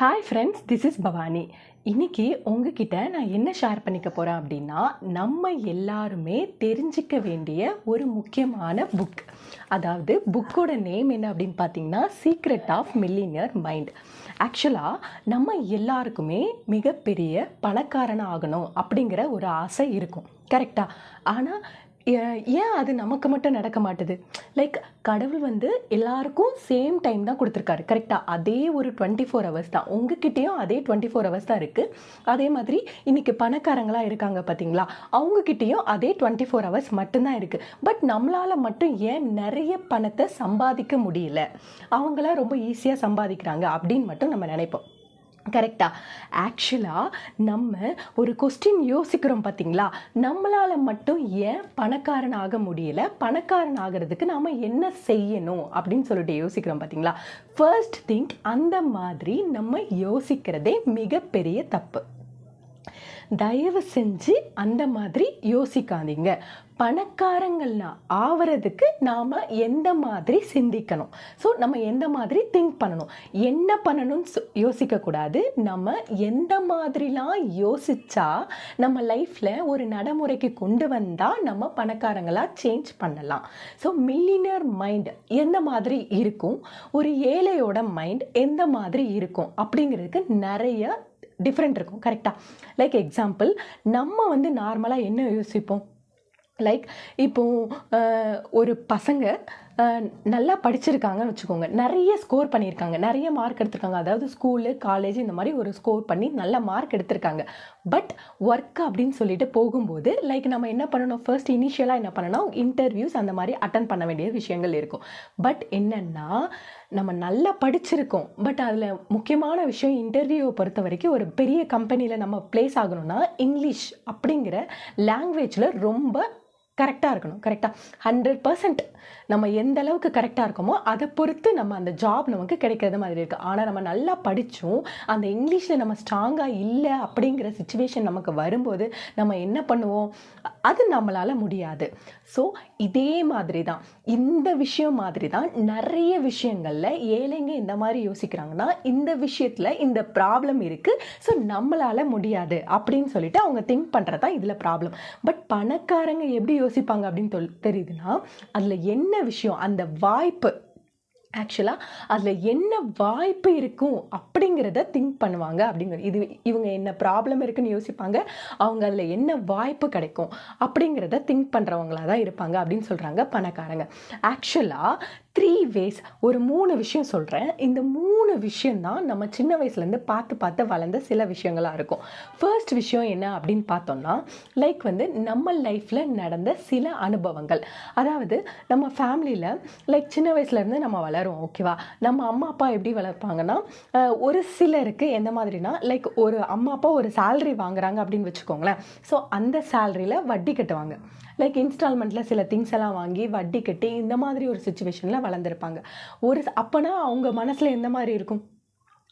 Hi friends, this is Bhavani. இன்னைக்கு உங்ககிட்ட நான் என்ன ஷேர் பண்ணிக்க போகிறேன் அப்படின்னா, நம்ம எல்லாருமே தெரிஞ்சிக்க வேண்டிய ஒரு முக்கியமான புக். அதாவது புக்கோட நேம் என்ன அப்படின்னு பார்த்தீங்கன்னா, சீக்ரெட் ஆஃப் மில்லினியர் மைண்ட். ஆக்சுவலாக நம்ம எல்லாருக்குமே மிகப்பெரிய பணக்காரன் ஆகணும் அப்படிங்கிற ஒரு ஆசை இருக்கும், கரெக்டாக? ஆனால் ஏன் அது நமக்கு மட்டும் நடக்க மாட்டுது? லைக் கடவுள் வந்து எல்லாருக்கும் சேம் டைம் தான் கொடுத்துருக்காரு, கரெக்டாக? அதே ஒரு 24 ஹவர்ஸ் தான், உங்ககிட்டயும் அதே 24 ஹவர்ஸ் தான் இருக்குது. அதே மாதிரி இன்றைக்கி பணக்காரங்களாக இருக்காங்க பார்த்தீங்களா, அவங்கக்கிட்டேயும் அதே 24 ஹவர்ஸ் மட்டும்தான் இருக்குது. பட் நம்மளால் மட்டும் ஏன் நிறைய பணத்தை சம்பாதிக்க முடியல? அவங்களாம் ரொம்ப ஈஸியாக சம்பாதிக்கிறாங்க அப்படின்னு மட்டும் நம்ம நினைப்போம், கரெக்டாக? ஆக்சுவலாக நம்ம ஒரு கொஸ்டின் யோசிக்கிறோம் பார்த்தீங்களா, நம்மளால் மட்டும் ஏன் பணக்காரன் ஆக முடியல, பணக்காரன் ஆகிறதுக்கு நாம் என்ன செய்யணும் அப்படின்னு சொல்லிட்டு யோசிக்கிறோம் பார்த்தீங்களா. ஃபர்ஸ்ட் திங்க், அந்த மாதிரி நம்ம யோசிக்கிறதே மிகப்பெரிய தப்பு. தயவு செஞ்சு அந்த மாதிரி யோசிக்காதீங்க. பணக்காரங்கள்னா ஆவறதுக்கு நாம் எந்த மாதிரி சிந்திக்கணும், ஸோ நம்ம எந்த மாதிரி திங்க் பண்ணணும், என்ன பண்ணணும்னு யோசிக்கக்கூடாது. நம்ம எந்த மாதிரிலாம் யோசிச்சா நம்ம லைஃப்பில் ஒரு நடைமுறைக்கு கொண்டு வந்தால் நம்ம பணக்காரங்களாக சேஞ்ச் பண்ணலாம். ஸோ மில்லினியர் மைண்ட் எந்த மாதிரி இருக்கும், ஒரு ஏழையோட மைண்ட் எந்த மாதிரி இருக்கும் அப்படிங்கிறதுக்கு நிறைய டிஃப்ரெண்ட் இருக்கும், கரெக்டாக? லைக் எக்ஸாம்பிள், நம்ம வந்து நார்மலாக என்ன யோசிப்போம்? லைக் இப்போது ஒரு பசங்க நல்லா படிச்சிருக்காங்கன்னு வச்சுக்கோங்க, நிறைய ஸ்கோர் பண்ணியிருக்காங்க, நிறைய மார்க் எடுத்திருக்காங்க, அதாவது ஸ்கூலு காலேஜ் இந்த மாதிரி ஒரு ஸ்கோர் பண்ணி நல்ல மார்க் எடுத்திருக்காங்க. பட் ஒர்க் அப்படின்னு சொல்லிட்டு போகும்போது லைக் நம்ம என்ன பண்ணணும், ஃபர்ஸ்ட் இனிஷியலாக என்ன பண்ணணும், இன்டர்வியூஸ் அந்த மாதிரி அட்டன் பண்ண வேண்டிய விஷயங்கள் இருக்கும். பட் என்னென்னா, நம்ம நல்லா படிச்சிருக்கோம், பட் அதில் முக்கியமான விஷயம், இன்டர்வியூவை பொறுத்த வரைக்கும் ஒரு பெரிய கம்பெனியில் நம்ம பிளேஸ் ஆகணும்னா இங்கிலீஷ் அப்படிங்கிற லாங்குவேஜில் ரொம்ப கரெக்டாக இருக்கணும், கரெக்டாக? 100% நம்ம எந்த அளவுக்கு கரெக்டாக இருக்கோமோ அதை பொறுத்து நம்ம அந்த ஜாப் நமக்கு கிடைக்கிறது மாதிரி இருக்குது. ஆனால் நம்ம நல்லா படித்தும் அந்த இங்கிலீஷில் நம்ம ஸ்ட்ராங்காக இல்லை அப்படிங்கிற சுச்சுவேஷன் நமக்கு வரும்போது நம்ம என்ன பண்ணுவோம், அது நம்மளால் முடியாது. ஸோ இதே மாதிரி தான், இந்த விஷயம் மாதிரி தான் நிறைய விஷயங்களில் ஏழைங்க இந்த மாதிரி யோசிக்கிறாங்கன்னா, இந்த விஷயத்தில் இந்த ப்ராப்ளம் இருக்குது, ஸோ நம்மளால் முடியாது அப்படின்னு சொல்லிட்டு அவங்க திங்க் பண்ணுறது தான் இதில் ப்ராப்ளம். பட் பணக்காரங்க எப்படி யோசிப்பாங்க அப்படின்னு தெரியுதுன்னா, அதில் என்ன விஷயம், அந்த வாய்ப்பு, ஆக்சுவலாக அதில் என்ன வாய்ப்பு இருக்கும் அப்படிங்கிறத திங்க் பண்ணுவாங்க. இது இவங்க என்ன ப்ராப்ளம் இருக்குன்னு யோசிப்பாங்க, அவங்க அதில் என்ன வாய்ப்பு கிடைக்கும் அப்படிங்கிறத திங்க் பண்ணுறவங்களாக தான் இருப்பாங்க அப்படின்னு சொல்கிறாங்க பணக்காரங்க. ஆக்சுவலாக 3 ways, ஒரு 3 விஷயம் சொல்கிறேன். இந்த 3 விஷயந்தான் நம்ம சின்ன வயசுலேருந்து பார்த்து வளர்ந்த சில விஷயங்களாக இருக்கும். ஃபர்ஸ்ட் விஷயம் என்ன அப்படின்னு பார்த்தோம்னா, லைக் வந்து நம்ம லைஃப்பில் நடந்த சில அனுபவங்கள். அதாவது நம்ம ஃபேமிலியில் லைக் சின்ன வயசுலேருந்து நம்ம வளரும், ஓகேவா? நம்ம அம்மா அப்பா எப்படி வளர்ப்பாங்கன்னா, ஒரு சிலருக்கு எந்த மாதிரினா, லைக் ஒரு அம்மா அப்பா ஒரு சேலரி வாங்குறாங்க அப்படின்னு வச்சுக்கோங்களேன். ஸோ அந்த சேலரியில் வட்டி கட்டுவாங்க, லைக் இன்ஸ்டால்மெண்ட்டில் சில திங்ஸ் எல்லாம் வாங்கி வட்டி கட்டி இந்த மாதிரி ஒரு சுச்சுவேஷனில் வளர்ந்துருப்பாங்க. அப்போனா அவங்க மனசில் எந்த மாதிரி இருக்கும்,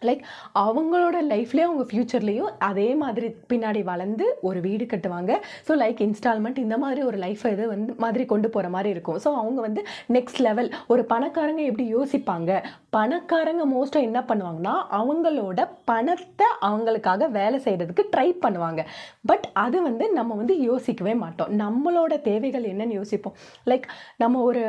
லைக் அவங்களோட லைஃப்லேயும் அவங்க ஃப்யூச்சர்லேயும் அதே மாதிரி பின்னாடி வளர்ந்து ஒரு வீடு கட்டுவாங்க. ஸோ லைக் இன்ஸ்டால்மெண்ட் இந்த மாதிரி ஒரு லைஃப்பை இது வந்து மாதிரி கொண்டு போகிற மாதிரி இருக்கும். ஸோ அவங்க வந்து நெக்ஸ்ட் லெவல், ஒரு பணக்காரங்க எப்படி யோசிப்பாங்க, பணக்காரங்க மோஸ்ட்டாக என்ன பண்ணுவாங்கன்னா, அவங்களோட பணத்தை அவங்களுக்காக வேலை செய்கிறதுக்கு ட்ரை பண்ணுவாங்க. பட் அது வந்து நம்ம வந்து யோசிக்கவே மாட்டோம். நம்மளோட தேவைகள் என்னன்னு யோசிப்போம். லைக் நம்ம ஒரு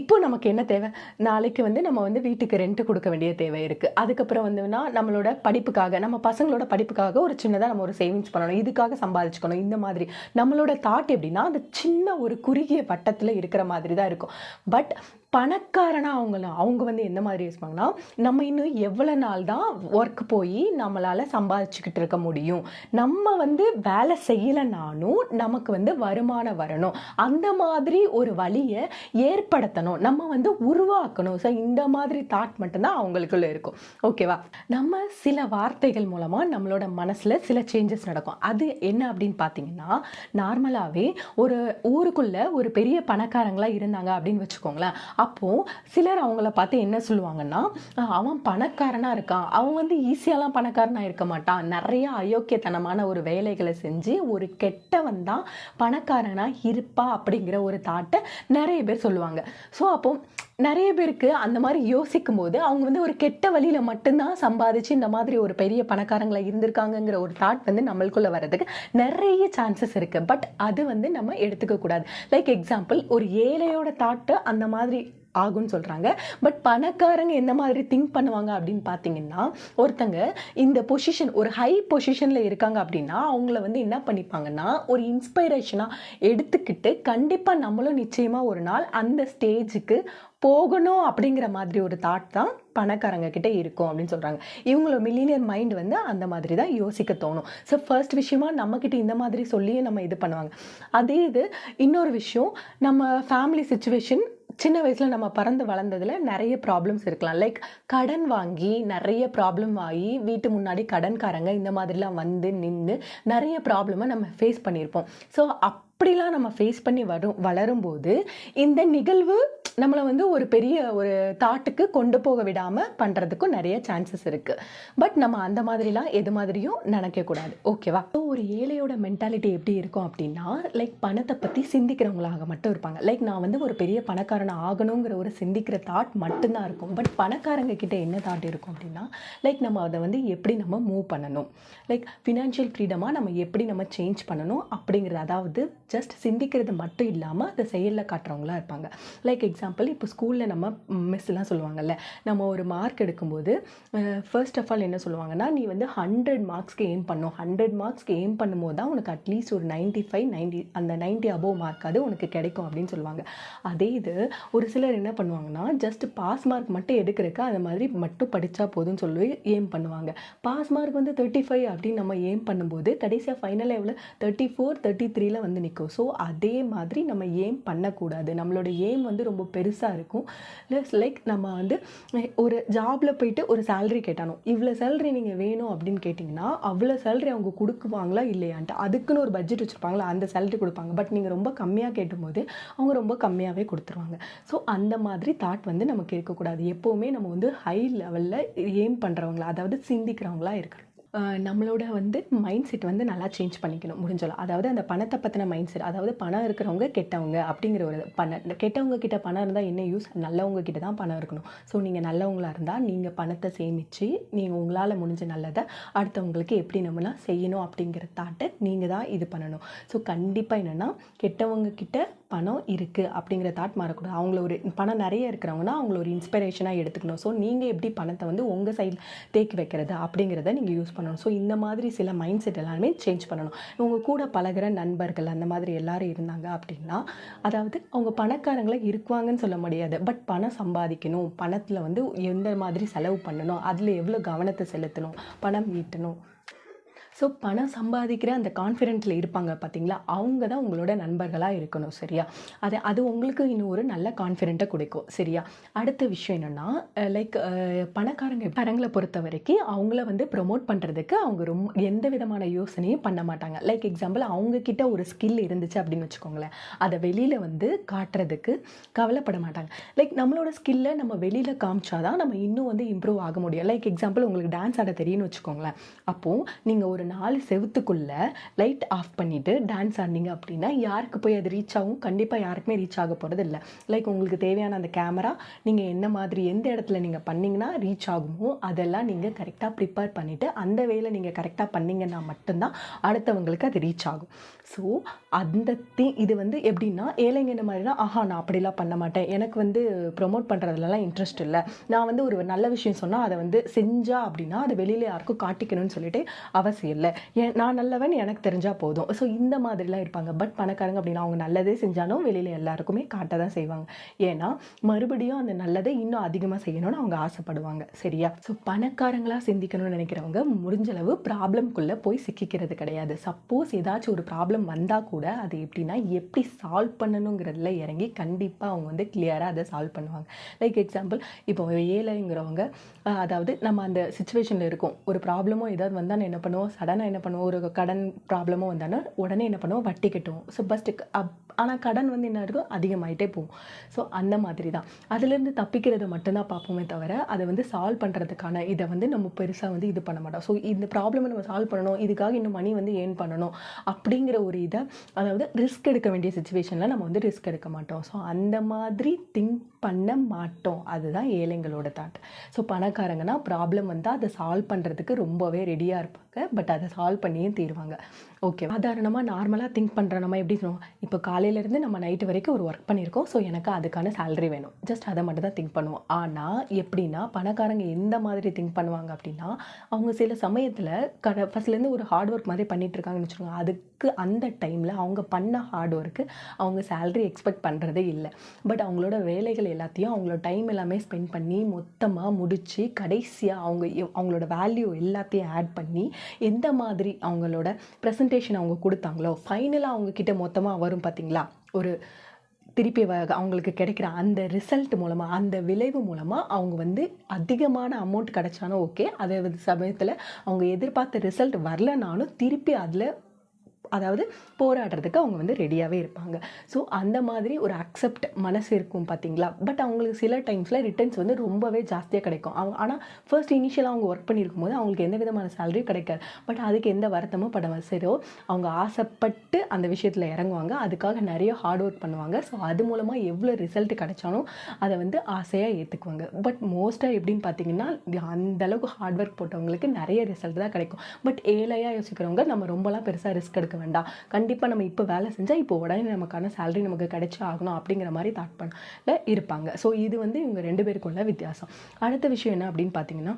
இப்போ நமக்கு என்ன தேவை, நாளைக்கு வந்து நம்ம வந்து வீட்டுக்கு ரெண்ட் கொடுக்க வேண்டிய தேவை இருக்குது. அதுக்கப்புறம் வந்துன்னா நம்மளோட படிப்புக்காக, நம்ம பசங்களோட படிப்புக்காக ஒரு சின்னதாக நம்ம ஒரு சேவிங்ஸ் பண்ணணும், இதுக்காக சம்பாதிச்சுக்கணும். இந்த மாதிரி நம்மளோட தாட் எப்படின்னா, அந்த சின்ன ஒரு குறுகிய வட்டத்தில் இருக்கிற மாதிரி தான் இருக்கும். பட் பணக்காரனாக அவங்க வந்து எந்த மாதிரி யோசிப்பாங்கன்னா, நம்ம இன்னும் எவ்வளோ நாள் தான் ஒர்க் போய் நம்மளால் சம்பாதிச்சுக்கிட்டு இருக்க முடியும், நம்ம வந்து வேலை செய்யலைனாலும் நமக்கு வந்து வருமானம் வரணும், அந்த மாதிரி ஒரு வழியை ஏற்படுத்தணும், நம்ம வந்து உருவாக்கணும். ஸோ இந்த மாதிரி தாட் மட்டும்தான் அவங்களுக்குள்ள இருக்கும், ஓகேவா? நம்ம சில வார்த்தைகள் மூலமாக நம்மளோட மனசில் சில சேஞ்சஸ் நடக்கும். அது என்ன அப்படின்னு பார்த்தீங்கன்னா, நார்மலாகவே ஒரு ஊருக்குள்ளே ஒரு பெரிய பணக்காரங்களாக இருந்தாங்க அப்படின்னு வச்சுக்கோங்களேன். அப்போது சிலர் அவங்கள பார்த்து என்ன சொல்லுவாங்கன்னா, அவன் பணக்காரனாக இருக்கான், அவன் வந்து ஈஸியாலாம் பணக்காரனாக இருக்க மாட்டான், நிறைய அயோக்கியத்தனமான ஒரு வேலைகளை செஞ்சு ஒரு கெட்டவன் தான் பணக்காரனாக இருப்பா அப்படிங்கிற ஒரு தாட்டை நிறைய பேர் சொல்லுவாங்க. ஸோ அப்போது நிறைய பேருக்கு அந்த மாதிரி யோசிக்கும் போது அவங்க வந்து ஒரு கெட்ட வழியில மட்டும்தான் சம்பாதிச்சு இந்த மாதிரி ஒரு பெரிய பணக்காரங்களா இருந்திருக்காங்கங்கிற ஒரு தாட் வந்து நம்மளுக்குள்ள வர்றதுக்கு நிறைய சான்சஸ் இருக்கு. பட் அது வந்து நம்ம எடுத்துக்க கூடாது. லைக் எக்ஸாம்பிள், ஒரு ஏழையோட தாட்டு அந்த மாதிரி ஆகும்னு சொல்றாங்க. பட் பணக்காரங்க எந்த மாதிரி திங்க் பண்ணுவாங்க அப்படின்னு பார்த்தீங்கன்னா, ஒருத்தங்க இந்த பொசிஷன், ஒரு ஹை பொசிஷன்ல இருக்காங்க அப்படின்னா அவங்கள வந்து என்ன பண்ணிப்பாங்கன்னா, ஒரு இன்ஸ்பைரேஷனா எடுத்துக்கிட்டு கண்டிப்பா நம்மளும் நிச்சயமா ஒரு நாள் அந்த ஸ்டேஜுக்கு போகணும் அப்படிங்கிற மாதிரி ஒரு தாட் தான் பணக்காரங்க கிட்ட இருக்கும் அப்படின்னு சொல்றாங்க. இவங்களோட மில்லினியர் மைண்ட் வந்து அந்த மாதிரி தான் யோசிக்க தோணும். ஸோ ஃபர்ஸ்ட் விஷயமா நம்ம கிட்ட இந்த மாதிரி சொல்லியே நம்ம இது பண்ணுவாங்க. அதே இது இன்னொரு விஷயம், நம்ம ஃபேமிலி சுச்சுவேஷன் சின்ன வயசுல நம்ம பறந்து வளர்ந்ததுல நிறைய ப்ராப்ளம்ஸ் இருக்கலாம். லைக் கடன் வாங்கி நிறைய ப்ராப்ளம் ஆகி வீட்டு முன்னாடி கடன்காரங்க இந்த மாதிரிலாம் வந்து நின்று நிறைய ப்ராப்ளமை நம்ம ஃபேஸ் பண்ணியிருப்போம். ஸோ அப்படிலாம் நம்ம ஃபேஸ் பண்ணி வளரும்போது இந்த நிகழ்வு நம்மளை வந்து ஒரு பெரிய ஒரு தாட்டுக்கு கொண்டு போக விடாமல் பண்ணுறதுக்கும் நிறைய சான்சஸ் இருக்குது. பட் நம்ம அந்த மாதிரிலாம் எது மாதிரியும் நினைக்கக்கூடாது. ஓகேவா? ஒரு ஏழையோட மென்டாலிட்டி எப்படி இருக்கும் அப்படின்னா, லைக் பணத்தை பற்றி சிந்திக்கிறவங்களாக மட்டும் இருப்பாங்க. லைக் நான் வந்து ஒரு பெரிய பணக்காரனை ஆகணுங்கிற ஒரு சிந்திக்கிற தாட் மட்டும்தான் இருக்கும். பட் பணக்காரங்க கிட்ட என்ன தாட் இருக்கும் அப்படின்னா, லைக் நம்ம அதை வந்து எப்படி நம்ம மூவ் பண்ணணும், லைக் ஃபினான்ஷியல் ஃப்ரீடமாக நம்ம எப்படி நம்ம சேஞ்ச் பண்ணணும் அப்படிங்கிறது, அதாவது ஜஸ்ட் சிந்திக்கிறது மட்டும் இல்லாமல் அதை செயலில் காட்டுறவங்களா இருப்பாங்க. லைக் எக்ஸாம்பிள், இப்போ ஸ்கூலில் நம்ம மிஸ்லாம் சொல்லுவாங்கல்ல, நம்ம ஒரு மார்க் எடுக்கும்போது ஃபர்ஸ்ட் ஆஃப் ஆல் என்ன சொல்லுவாங்கன்னா, நீ வந்து 100 மார்க்ஸ்க்கு எய்ம் பண்ணும். 100 மார்க்ஸ்க்கு எய்ம் பண்ணும்போது தான் உனக்கு அட்லீஸ்ட் ஒரு 95, 90 அந்த 90 அபோவ் மார்க் அது உனக்கு கிடைக்கும் அப்படின்னு சொல்லுவாங்க. அதே இது ஒரு சிலர் என்ன பண்ணுவாங்கன்னா, ஜஸ்ட் பாஸ் மார்க் மட்டும் எடுக்கிறதுக்கு அந்த மாதிரி மட்டும் படித்தா போதும்னு சொல்லி எய்ம் பண்ணுவாங்க. பாஸ் மார்க் வந்து 35 அப்படின்னு நம்ம எய்ம் பண்ணும்போது கடைசியாக ஃபைனலாக எவ்வளோ 34, 33ல் வந்து நிற்கும். ஸோ அதே மாதிரி நம்ம எய்ம் பண்ணக்கூடாது. நம்மளோட எய்ம் வந்து ரொம்ப பெருசாக இருக்கும். லைக் நம்ம வந்து ஒரு ஜாபில் போயிட்டு ஒரு சேலரி கேட்டாலும், இவ்வளோ சேலரி நீங்கள் வேணும் அப்படின்னு கேட்டிங்கன்னா அவ்வளோ சேலரி அவங்க கொடுக்குவாங்களா இல்லையான்ட்டு அதுக்குன்னு ஒரு பட்ஜெட் வச்சுருப்பாங்களா, அந்த சேலரி கொடுப்பாங்க. பட் நீங்கள் ரொம்ப கம்மியாக கேட்டும்போது அவங்க ரொம்ப கம்மியாகவே கொடுத்துருவாங்க. ஸோ அந்த மாதிரி தாட் வந்து நமக்கு இருக்கக்கூடாது. எப்போவுமே நம்ம வந்து ஹை லெவலில் எய்ம் பண்ணுறவங்களா, அதாவது சிந்திக்கிறவங்களா இருக்கணும். நம்மளோட வந்து மைண்ட் செட் வந்து நல்லா சேஞ்ச் பண்ணிக்கணும் முடிஞ்சலாம். அதாவது அந்த பணத்தை பற்றின மைண்ட் செட், அதாவது பணம் இருக்கிறவங்க கெட்டவங்க அப்படிங்கிற ஒரு கெட்டவங்க கிட்ட பணம் இருந்தால் என்ன யூஸ், நல்லவங்க கிட்ட தான் பணம் இருக்கணும். ஸோ நீங்கள் நல்லவங்களாக இருந்தால் நீங்கள் பணத்தை சேமித்து நீங்கள் உங்களால் முடிஞ்ச நல்லதை அடுத்தவங்களுக்கு எப்படி நம்மளாம் செய்யணும் அப்படிங்கிற தாட்டை நீங்கள் தான் இது பண்ணணும். ஸோ கண்டிப்பாக என்னென்னா, கெட்டவங்க கிட்ட பணம் இருக்குது அப்படிங்கிற தாட் மாறக்கூடாது. அவங்கள ஒரு பணம் நிறைய இருக்கிறவங்கன்னா அவங்கள ஒரு இன்ஸ்பிரேஷனாக எடுத்துக்கணும். ஸோ நீங்கள் எப்படி பணத்தை வந்து உங்கள் சைடில் தேக்கி வைக்கிறது அப்படிங்கிறத நீங்கள் யூஸ் பண்ணணும். ஸோ இந்த மாதிரி சில மைண்ட் செட் எல்லாருமே சேஞ்ச் பண்ணணும். உங்கள் கூட பழகிற நண்பர்கள் அந்த மாதிரி எல்லாரும் இருந்தாங்க அப்படின்னா, அதாவது அவங்க பணக்காரங்களை இருக்குவாங்கன்னு சொல்ல முடியாது. பட் பணம் சம்பாதிக்கணும், பணத்தில் வந்து எந்த மாதிரி செலவு பண்ணணும், அதில் எவ்வளோ கவனத்தை செலுத்தணும், பணம் ஈட்டணும். ஸோ பணம் சம்பாதிக்கிற அந்த கான்ஃபிடென்ட்டில் இருப்பாங்க பார்த்தீங்களா, அவங்க தான் உங்களோட நண்பர்களாக இருக்கணும். சரியா? அது உங்களுக்கு இன்னும் ஒரு நல்ல கான்ஃபிடென்ட்டை கொடுக்கும். சரியா? அடுத்த விஷயம் என்னென்னா, லைக் பணங்களை பொறுத்த வரைக்கும் அவங்கள வந்து ப்ரொமோட் பண்ணுறதுக்கு அவங்க ரொம்ப எந்த விதமான யோசனையும் பண்ண மாட்டாங்க. லைக் எக்ஸாம்பிள், அவங்கக்கிட்ட ஒரு ஸ்கில் இருந்துச்சு அப்படின்னு வச்சுக்கோங்களேன், அதை வெளியில் வந்து காட்டுறதுக்கு கவலைப்பட மாட்டாங்க. லைக் நம்மளோட ஸ்கில்லை நம்ம வெளியில் காமிச்சாதான் நம்ம இன்னும் வந்து இம்ப்ரூவ் ஆக முடியும். லைக் எக்ஸாம்பிள், உங்களுக்கு டான்ஸ் ஆட தெரியும்னு வச்சுக்கோங்களேன். அப்போது நீங்கள் ஒரு 4 செவுத்துக்குள்ளே லைட் ஆஃப் பண்ணிவிட்டு டான்ஸ் ஆடினீங்க அப்படின்னா யாருக்கு போய் அது ரீச் ஆகும்? கண்டிப்பாக யாருக்குமே ரீச் ஆக போகிறது இல்லை. லைக் உங்களுக்கு தேவையான அந்த கேமரா நீங்கள் என்ன மாதிரி எந்த இடத்துல நீங்கள் பண்ணிங்கன்னா ரீச் ஆகுமோ அதெல்லாம் நீங்கள் கரெக்டாக ப்ரிப்பேர் பண்ணிவிட்டு அந்த வேலை நீங்கள் கரெக்டாக பண்ணிங்கன்னா மட்டும்தான் அடுத்தவங்களுக்கு அது ரீச் ஆகும். ஸோ அந்த இது வந்து எப்படின்னா, ஏழைங்க என்ன மாதிரினா, நான் அப்படிலாம் பண்ண மாட்டேன், எனக்கு வந்து ப்ரொமோட் பண்ணுறதுலலாம் இன்ட்ரெஸ்ட் இல்லை, நான் வந்து ஒரு நல்ல விஷயம் சொன்னால் அதை வந்து செஞ்சா அப்படின்னா அதை வெளியில் யாருக்கும் காட்டிக்கணும்னு சொல்லிட்டு அவசியம் இல்லை, நான் நல்லவன் எனக்கு தெரிஞ்சால் போதும். ஸோ இந்த மாதிரிலாம் இருப்பாங்க. பட் பணக்காரங்க அப்படின்னா அவங்க நல்லதே செஞ்சாலும் வெளியில் எல்லாருக்குமே காட்ட தான் செய்வாங்க. ஏன்னா மறுபடியும் அந்த நல்லதை இன்னும் அதிகமாக செய்யணும்னு அவங்க ஆசைப்படுவாங்க. சரியா? ஸோ பணக்காரங்களாக சிந்திக்கணும்னு நினைக்கிறவங்க முடிஞ்சளவு ப்ராப்ளம்குள்ளே போய் சிக்கிக்கிறது கிடையாது. சப்போஸ் ஏதாச்சும் ஒரு ப்ராப்ளம் வந்தால் கூட அது எப்படின்னா எப்படி சால்வ் பண்ணணுங்கிறதுல இறங்கி கண்டிப்பாக அவங்க வந்து கிளியராக அதை சால்வ் பண்ணுவாங்க. லைக் எக்ஸாம்பிள், இப்போ ஏழைங்கிறவங்க, அதாவது நம்ம அந்த சுச்சுவேஷனில் இருக்கோம், ஒரு ப்ராப்ளமோ ஏதாவது வந்தால் என்ன பண்ணுவோம், சடனாக என்ன பண்ணுவோம், ஒரு கடன் ப்ராப்ளமும் வந்தாலும் உடனே என்ன பண்ணுவோம், வட்டி கட்டுவோம். ஸோ ஆனால் கடன் வந்து என்ன இருக்கும், அதிகமாகிட்டே போகும். ஸோ அந்த மாதிரி தான் அதுலேருந்து தப்பிக்கிறத மட்டும்தான் பார்ப்போமே தவிர அதை வந்து சால்வ் பண்ணுறதுக்கான இதை வந்து நம்ம பெருசாக வந்து இது பண்ண மாட்டோம். ஸோ இந்த ப்ராப்ளமை நம்ம சால்வ் பண்ணணும், இதுக்காக இன்னும் மணி வந்து ஏர்ன் பண்ணணும் அப்படிங்கிற ஒரு இதை, அதாவது ரிஸ்க் எடுக்க வேண்டிய சுச்சுவேஷனில் நம்ம வந்து ரிஸ்க் எடுக்க மாட்டோம். ஸோ அந்த மாதிரி திங்க் பண்ண மாட்டோம். அதுதான் ஏழைங்களோட தாட். ஸோ பணக்காரங்கன்னா ப்ராப்ளம் வந்தால் அதை சால்வ் பண்ணுறதுக்கு ரொம்பவே ரெடியாக இருப்பாங்க. பட் அதை சால்வ் பண்ணியும் தீருவாங்க. ஓகே, சாதாரணமாக நார்மலாக திங்க் பண்ணுற நம்ம எப்படி சொல்லுவோம், இப்போ காலையிலேருந்து நம்ம நைட்டு வரைக்கும் ஒரு ஒர்க் பண்ணியிருக்கோம், ஸோ எனக்கு அதுக்கான சேலரி வேணும், ஜஸ்ட் அதை மட்டும் தான் திங்க் பண்ணுவோம். ஆனால் எப்படின்னா பணக்காரங்க எந்த மாதிரி திங்க் பண்ணுவாங்க அப்படின்னா, அவங்க சில சமயத்தில் ஃபஸ்ட்லேருந்து ஒரு ஹார்ட் ஒர்க் மாதிரி பண்ணிகிட்டு இருக்காங்கன்னு வச்சுக்கோங்க, அதுக்கு அந்த டைமில் அவங்க பண்ண ஹார்ட் ஒர்க்கு அவங்க சேலரி எக்ஸ்பெக்ட் பண்ணுறதே இல்லை. பட் அவங்களோட வேலைகள் எல்லாத்தையும் அவங்களோட டைம் எல்லாமே ஸ்பெண்ட் பண்ணி மொத்தமாக முடித்து கடைசியாக அவங்களோட வேல்யூ எல்லாத்தையும் ஆட் பண்ணி எந்த மாதிரி அவங்களோட ப்ரெசன்டேஷன் அவங்க கொடுத்தாங்களோ, ஃபைனலாக அவங்கக்கிட்ட மொத்தமாக வரும் பார்த்தீங்களா, ஒரு திருப்பி அவங்களுக்கு கிடைக்கிற அந்த ரிசல்ட் மூலமாக, அந்த விளைவு மூலமாக அவங்க வந்து அதிகமான அமௌண்ட் கிடைச்சாலும் ஓகே, அதே சமயத்தில் அவங்க எதிர்பார்த்த ரிசல்ட் வரலனாலும் திருப்பி அதில் அதாவது போராடுறதுக்கு அவங்க வந்து ரெடியாகவே இருப்பாங்க. ஸோ அந்த மாதிரி ஒரு அக்செப்ட் மனசு இருக்கும் பார்த்தீங்களா. பட் அவங்களுக்கு சில டைம்ஸில் ரிட்டர்ன்ஸ் வந்து ரொம்பவே ஜாஸ்தியாக கிடைக்கும். ஆனால் ஃபர்ஸ்ட் இனிஷியலாக அவங்க ஒர்க் பண்ணியிருக்கும் போது அவங்களுக்கு எந்த விதமான சேலரியும் கிடைக்காது. பட் அதுக்கு எந்த வருத்தமும் பட சரியோ, அவங்க ஆசைப்பட்டு அந்த விஷயத்தில் இறங்குவாங்க, அதுக்காக நிறைய ஹார்ட் ஒர்க் பண்ணுவாங்க. ஸோ அது மூலமாக எவ்வளோ ரிசல்ட் கிடைச்சாலும் அதை வந்து ஆசையாக ஏற்றுக்குவாங்க. பட் மோஸ்ட்டாக எப்படின்னு பார்த்தீங்கன்னா, அந்தளவுக்கு ஹார்ட் ஒர்க் போட்டவங்களுக்கு நிறைய ரிசல்ட் தான் கிடைக்கும். பட் ஏழையாக யோசிக்கிறவங்க நம்ம ரொம்பலாம் பெருசாக ரிஸ்க் எடுக்க வேண்டாம், கண்டிப்பாக நம்ம இப்போ வேலை செஞ்சால் இப்போ உடனே நமக்கான சேலரி நமக்கு கிடைச்சே ஆகணும் அப்படிங்கிற மாதிரி தாட் பண்ணல இருப்பாங்க. ஸோ இது வந்து இவங்க 2 பேருக்குள்ள வித்தியாசம். அடுத்த விஷயம் என்ன அப்படின்னு பார்த்தீங்கன்னா,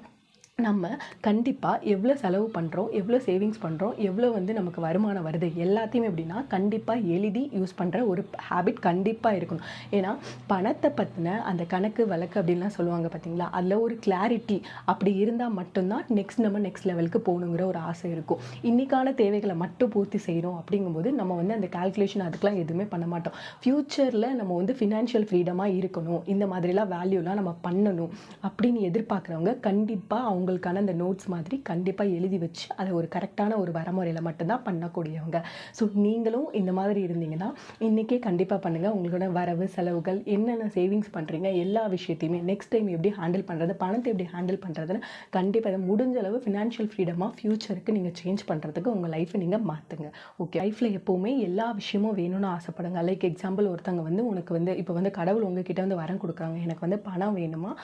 நம்ம கண்டிப்பாக எவ்வளோ செலவு பண்ணுறோம், எவ்வளோ சேவிங்ஸ் பண்ணுறோம், எவ்வளோ வந்து நமக்கு வருமானம் வருது எல்லாத்தையுமே எப்படின்னா கண்டிப்பாக எழுதி யூஸ் பண்ணுற ஒரு ஹேபிட் கண்டிப்பாக இருக்கணும். ஏன்னா பணத்தை பற்றின அந்த கணக்கு வழக்கு அப்படின்லாம் சொல்லுவாங்க பார்த்தீங்களா, அதில் ஒரு கிளாரிட்டி அப்படி இருந்தால் மட்டும்தான் நம்ம நெக்ஸ்ட் லெவலுக்கு போகணுங்கிற ஒரு ஆசை இருக்கும். இன்றைக்கான தேவைகளை மட்டும் பூர்த்தி செய்யணும் அப்படிங்கும்போது நம்ம வந்து அந்த கால்குலேஷன் அதுக்கெலாம் எதுவுமே பண்ண மாட்டோம். ஃப்யூச்சரில் நம்ம வந்து ஃபினான்ஷியல் ஃப்ரீடமாக இருக்கணும், இந்த மாதிரிலாம் வேல்யூலாம் நம்ம பண்ணணும் அப்படின்னு எதிர்பார்க்குறவங்க கண்டிப்பாக அவங்களுக்கான அந்த நோட்ஸ் மாதிரி கண்டிப்பாக எழுதி வச்சு அதை ஒரு கரெக்டான ஒரு வரமுறையில் மட்டும்தான் பண்ணக்கூடியவங்க. ஸோ நீங்களும் இந்த மாதிரி இருந்தீங்கன்னா இன்றைக்கே கண்டிப்பாக பண்ணுங்கள். உங்களோட வரவு செலவுகள் என்னென்ன சேவிங்ஸ் பண்ணுறீங்க எல்லா விஷயத்தையுமே நெக்ஸ்ட் டைம் எப்படி ஹேண்டில் பண்ணுறது, பணத்தை எப்படி ஹேண்டில் பண்ணுறதுன்னு கண்டிப்பாக அதை முடிஞ்ச அளவு ஃபினான்ஷியல் ஃப்ரீடமாக ஃப்யூச்சருக்கு நீங்கள் சேஞ்ச் பண்ணுறதுக்கு உங்கள் லைஃப்பை நீங்கள் மாற்றுங்க. ஓகே, லைஃப்பில் எப்போவுமே எல்லா விஷயமும் வேணும்னு ஆசைப்படுங்க. லைக் எக்ஸாம்பிள், ஒருத்தவங்க வந்து உனக்கு வந்து இப்போ வந்து கடவுள் உங்ககிட்ட வந்து வரம் கொடுக்குறாங்க, எனக்கு வந்து பணம் வேணுமா,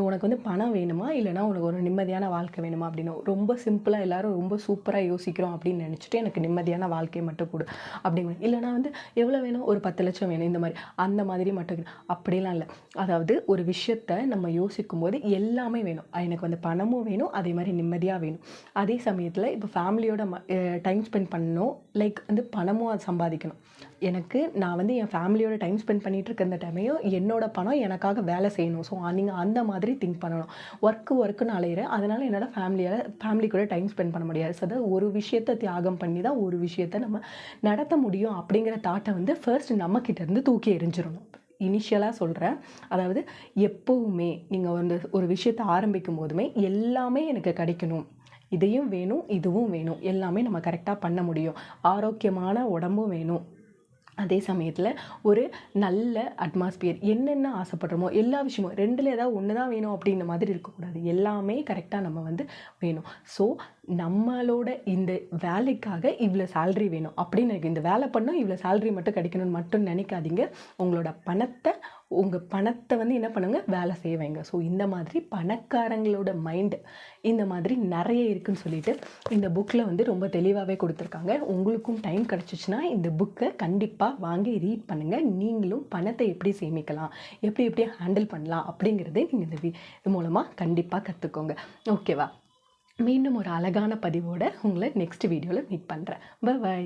உனக்கு வந்து பணம் வேணுமா, இல்லைனா உனக்கு ஒரு நிம்மதியான வாழ்க்கை வேணுமா அப்படின்னு. ரொம்ப சிம்பிளாக எல்லாரும் ரொம்ப சூப்பராக யோசிக்கிறோம் அப்படின்னு நினச்சிட்டு எனக்கு நிம்மதியான வாழ்க்கையை மட்டும் கொடு அப்படிங்க. இல்லைனா வந்து எவ்வளோ வேணும், ஒரு 10 லட்சம் வேணும், இந்த மாதிரி அந்த மாதிரி மட்டும் அப்படிலாம் இல்லை. அதாவது ஒரு விஷயத்தை நம்ம யோசிக்கும் போது எல்லாமே வேணும். எனக்கு வந்து பணமும் வேணும், அதே மாதிரி நிம்மதியாக வேணும். அதே சமயத்தில் இப்போ ஃபேமிலியோட டைம் ஸ்பெண்ட் பண்ணணும், லைக் வந்து பணமும் அது சம்பாதிக்கணும். நான் வந்து என் ஃபேமிலியோட டைம் ஸ்பெண்ட் பண்ணிகிட்டு இருக்க இந்த டைமையும் என்னோட பணம் எனக்காக வேலை செய்யணும். ஸோ நீங்கள் அந்த மாதிரி திங்க் பண்ணணும். ஒர்க்குன்னு அலையிறேன், அதனால் என்னோட ஃபேமிலி கூட டைம் ஸ்பெண்ட் பண்ண முடியாது. ஸோ அதாவது ஒரு விஷயத்தை தியாகம் பண்ணி தான் ஒரு விஷயத்தை நம்ம நடத்த முடியும் அப்படிங்கிற தாட்டை வந்து ஃபர்ஸ்ட் நம்மக்கிட்டேருந்து தூக்கி எறிஞ்சிடணும். இனிஷியலாக சொல்கிறேன். அதாவது எப்போவுமே நீங்கள் வந்து ஒரு விஷயத்தை ஆரம்பிக்கும் போதுமே எல்லாமே எனக்கு கிடைக்கணும், இதையும் வேணும் இதுவும் வேணும், எல்லாமே நம்ம கரெக்டாக பண்ண முடியும், ஆரோக்கியமான உடம்பும் வேணும், அதே சமயத்தில் ஒரு நல்ல அட்மாஸ்பியர், என்னென்ன ஆசைப்படுறோமோ எல்லா விஷயமும் 2ல் ஏதாவது ஒன்று தான் வேணும் அப்படின்ற மாதிரி இருக்கக்கூடாது, எல்லாமே கரெக்டாக நம்ம வந்து வேணும். ஸோ நம்மளோட இந்த வேலைக்காக இவ்வளோ சேலரி வேணும் அப்படின்னு இந்த வேலை பண்ணால் இவ்வளோ சேலரி மட்டும் கிடைக்கணும்னு மட்டும் நினைக்காதீங்க. உங்கள் பணத்தை வந்து என்ன பண்ணுங்க, வேலை செய்ய வைங்க. ஸோ இந்த மாதிரி பணக்காரங்களோட மைண்டு இந்த மாதிரி நிறைய இருக்குன்னு சொல்லிட்டு இந்த புக்கில் வந்து ரொம்ப தெளிவாகவே கொடுத்துருக்காங்க. உங்களுக்கும் டைம் கிடச்சிச்சின்னா இந்த புக்கை கண்டிப்பாக வாங்கி ரீட் பண்ணுங்கள். நீங்களும் பணத்தை எப்படி சேமிக்கலாம், எப்படி ஹேண்டில் பண்ணலாம் அப்படிங்கிறதே நீங்கள் இந்த இது மூலமாக கண்டிப்பாக கற்றுக்கோங்க. ஓகேவா? மீண்டும் ஒரு அழகான பதிவோடு உங்களை நெக்ஸ்ட் வீடியோவில் மீட் பண்ணுறேன். பை.